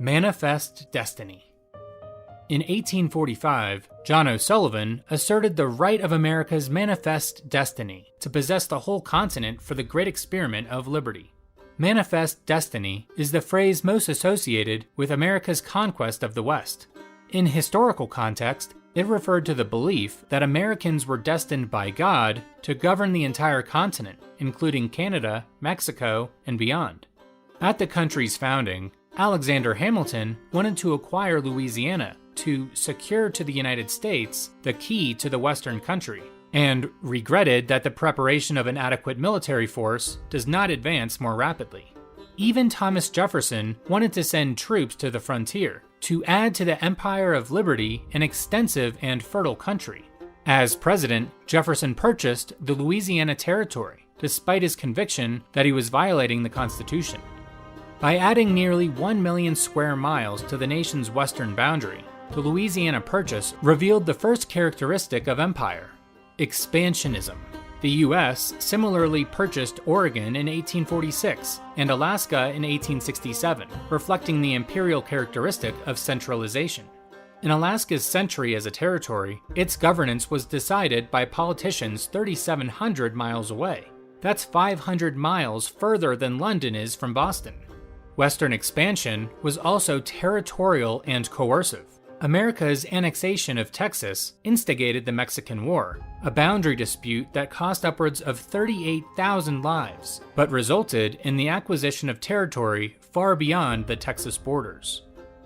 Manifest destiny. In 1845, John O'Sullivan asserted the right of America's manifest destiny to possess the whole continent for the great experiment of liberty. Manifest destiny is the phrase most associated with America's conquest of the West. In historical context, it referred to the belief that Americans were destined by God to govern the entire continent, including Canada, Mexico, and beyond. At the country's founding, Alexander Hamilton wanted to acquire Louisiana to secure to the United States the key to the Western country, and regretted that the preparation of an adequate military force does not advance more rapidly. Even Thomas Jefferson wanted to send troops to the frontier to add to the Empire of Liberty an extensive and fertile country. As president, Jefferson purchased the Louisiana Territory, despite his conviction that he was violating the Constitution. By adding nearly 1 million square miles to the nation's western boundary, the Louisiana Purchase revealed the first characteristic of empire: expansionism. The U.S. similarly purchased Oregon in 1846 and Alaska in 1867, reflecting the imperial characteristic of centralization. In Alaska's century as a territory, its governance was decided by politicians 3,700 miles away. That's 500 miles further than London is from Boston. Western expansion was also territorial and coercive. America's annexation of Texas instigated the Mexican War, a boundary dispute that cost upwards of 38,000 lives, but resulted in the acquisition of territory far beyond the Texas borders.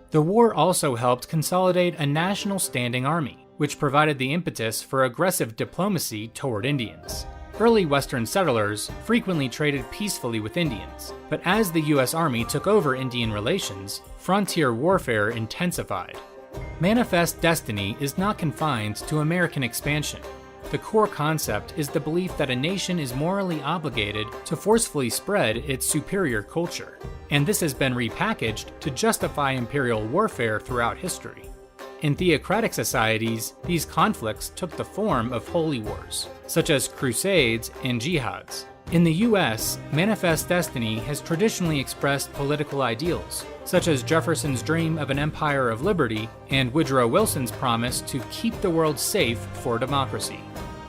The war also helped consolidate a national standing army, which provided the impetus for aggressive diplomacy toward Indians. Early Western settlers frequently traded peacefully with Indians, but as the U.S. Army took over Indian relations, frontier warfare intensified. Manifest destiny is not confined to American expansion. The core concept is the belief that a nation is morally obligated to forcefully spread its superior culture, and this has been repackaged to justify imperial warfare throughout history. In theocratic societies, these conflicts took the form of holy wars, such as crusades and jihads. In the US, manifest destiny has traditionally expressed political ideals, such as Jefferson's dream of an empire of liberty and Woodrow Wilson's promise to keep the world safe for democracy.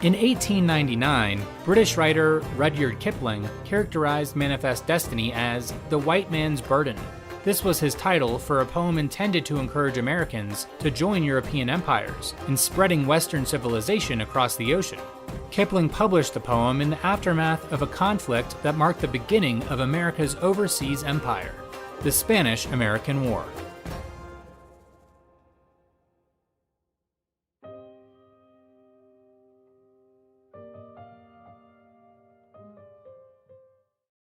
In 1899, British writer Rudyard Kipling characterized manifest destiny as the white man's burden. This was his title for a poem intended to encourage Americans to join European empires in spreading Western civilization across the ocean. Kipling published the poem in the aftermath of a conflict that marked the beginning of America's overseas empire, the Spanish-American War.